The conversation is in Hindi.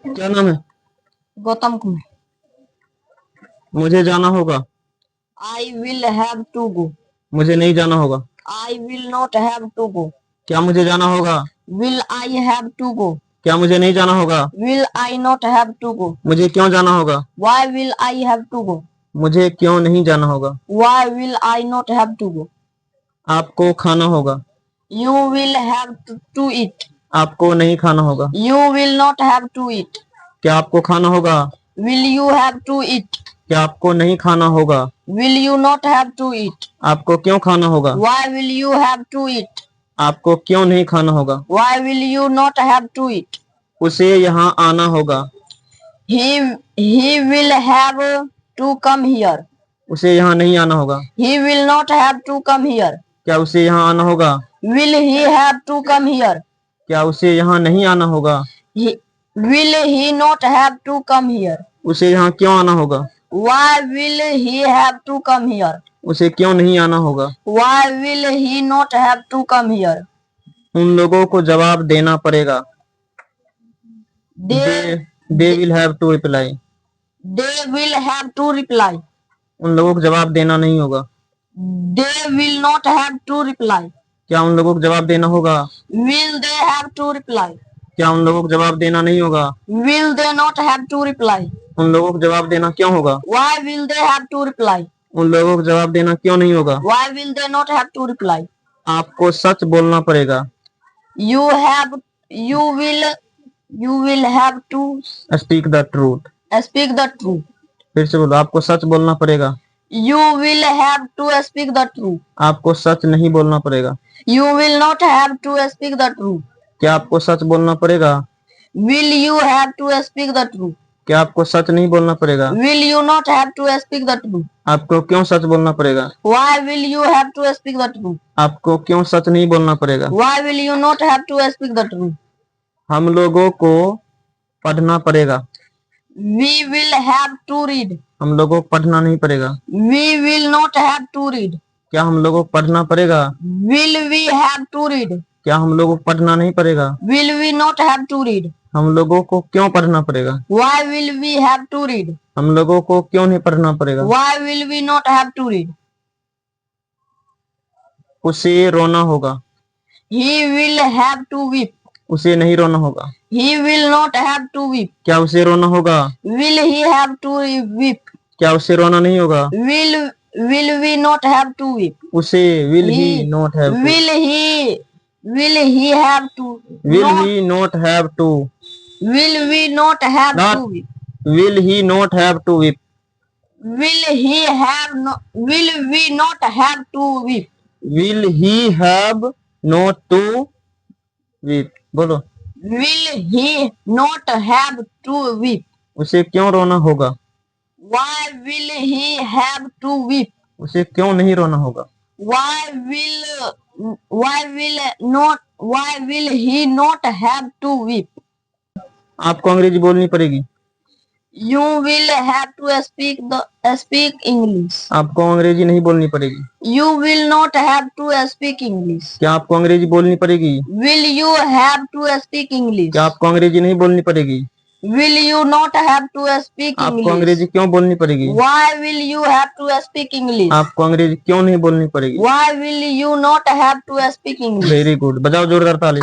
क्या नाम है? गौतम कुमार। मुझे जाना होगा। I will have to go. मुझे नहीं जाना होगा। I will not have to go. क्या मुझे जाना होगा? Will I have to go. क्या मुझे नहीं जाना होगा? Will I not have to go. मुझे क्यों जाना होगा? Why will I have to go. मुझे क्यों नहीं जाना होगा? Why will I not have to go. आपको खाना होगा। You will have to eat. आपको नहीं खाना होगा। You will not have to eat. क्या आपको खाना होगा? Will you have to eat. क्या आपको नहीं खाना होगा? Will you not have to eat. आपको क्यों खाना होगा? Why will you have to eat. आपको क्यों नहीं खाना होगा? Why will you not have to eat. उसे यहाँ आना होगा। He will have to come here. उसे यहाँ नहीं आना होगा। He will not have to come here. क्या उसे यहाँ आना होगा? Will he have to come here? क्या उसे यहाँ नहीं आना होगा? Will he not have to come here? उसे यहाँ क्यों आना होगा? Why will he have to come here? उसे क्यों नहीं आना होगा? Why will he not have to come here? उन लोगों को जवाब देना पड़ेगा। They will have to reply. They will have to reply. उन लोगों को जवाब देना नहीं होगा। They will not have to reply. क्या उन लोगों को जवाब देना होगा? Will they have to reply? क्या उन लोगों को जवाब देना नहीं होगा? Will they not have to reply? उन लोगों को जवाब देना क्यों होगा? Why will they have to reply? उन लोगों को जवाब देना क्यों नहीं होगा? Why will they not have to reply? आपको सच बोलना पड़ेगा। You will have to Speak the truth. speak the truth. फिर से बोलो, आपको सच बोलना पड़ेगा। You will have to speak the truth. आपको सच नहीं बोलना पड़ेगा। You will not have to speak the truth. क्या आपको सच बोलना पड़ेगा? Will you have to speak the truth? क्या आपको सच नहीं बोलना पड़ेगा? Will you not have to speak the truth? आपको क्यों सच बोलना पड़ेगा? Why will you have to speak the truth? आपको क्यों सच नहीं बोलना पड़ेगा? Why will you not have to speak the truth? हम लोगों को पढ़ना पड़ेगा। We will have to read. हम लोगों को पढ़ना नहीं पड़ेगा। We will not have to read. क्या हम लोगों को पढ़ना पड़ेगा? Will we have to read? क्या हम लोगों को पढ़ना नहीं पड़ेगा? Will we not have to read? हम लोगों को क्यों पढ़ना पड़ेगा? Why will we have to read? हम लोगों को क्यों नहीं पढ़ना पड़ेगा? Why will we not have to read? उसे रोना होगा। He will have to weep. उसे नहीं रोना होगा। He will not have to weep. क्या उसे रोना होगा? Will he have to weep? क्या उसे रोना नहीं होगा? Will we not have to weep? उसे will he not have to? Will he have to? Will he not have to? Will we not have Not. to weep? Will he not have to weep? Will we not have to weep? Will he have not to weep? बोलो। Will he not have to weep? उसे क्यों रोना होगा? Why will he have to weep? उसे क्यों नहीं रोना होगा? Why will he not have to weep? आपको अंग्रेजी बोलनी पड़ेगी। You will have to speak English. आपको अंग्रेजी नहीं बोलनी पड़ेगी। You will not have to speak English. क्या आपको अंग्रेजी बोलनी पड़ेगी? Will you have to speak English? क्या आपको अंग्रेजी नहीं बोलनी पड़ेगी? Will you not have to speak आपको English? अंग्रेजी क्यों बोलनी पड़ेगी? Why will you have to speak English? आपको अंग्रेजी क्यों नहीं बोलनी पड़ेगी? Why will you not have to speak English? Very good, बजाओ जोरदार ताली।